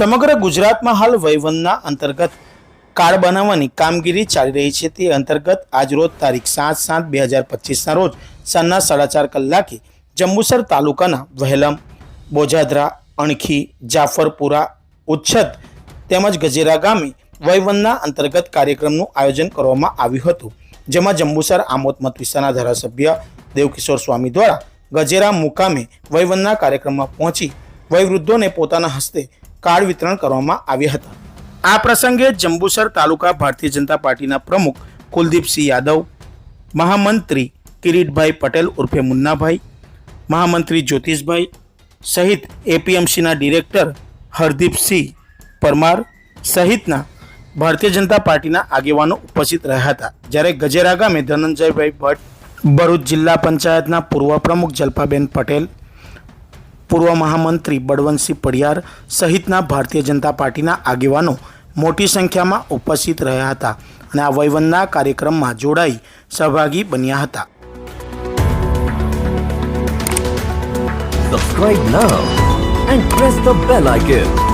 સમગ્ર ગુજરાતમાં હાલ વયવંદના અંતર્ગત કાર્ડ બનાવવાની કામગીરી ચાલી રહી છે। તે અંતર્ગત આજરોજ તારીખ 7/7/2025ના રોજ સાંજના 4:30 કલાકે જંબુસર તાલુકાના વહેલમ, બોજાદરા, અણખી, જાફરપુરા, ઉચ્છત તેમજ ગજેરા ગામે વયવંદના અંતર્ગત કાર્યક્રમનું આયોજન કરવામાં આવ્યું હતું, જેમાં જંબુસર આમોદ મત વિસ્તારના ધારાસભ્ય દેવકિશોર સ્વામી દ્વારા ગજેરા મુકામે વયવંદના કાર્યક્રમમાં પહોંચી વયવૃદ્ધોને પોતાના હસ્તે કાર્ડ વિતરણ કરવામાં આવ્યા હતા। આ પ્રસંગે જંબુસર તાલુકા ભારતીય જનતા પાર્ટીના પ્રમુખ કુલદીપસિંહ યાદવ, મહામંત્રી કિરીટભાઈ પટેલ ઉર્ફે મુન્નાભાઈ, મહામંત્રી જ્યોતિષભાઈ સહિત એપીએમસીના ડિરેક્ટર હરદીપસિંહ પરમાર સહિતના ભારતીય જનતા પાર્ટીના આગેવાનો ઉપસ્થિત રહ્યા હતા। જ્યારે ગજેરા ગામે ધનંજયભાઈ ભટ્ટ, ભરૂચ જિલ્લા પંચાયતના પૂર્વ પ્રમુખ જલ્પાબેન પટેલ, પૂર્વ મહામંત્રી બળવંતસિંહ પડિયાર સહિતના ભારતીય જનતા પાર્ટીના આગેવાનો મોટી સંખ્યામાં ઉપસ્થિત રહ્યા હતા અને આ વયવંદના કાર્યક્રમમાં જોડાઈ સહભાગી બન્યા હતા। Subscribe now and press the bell icon.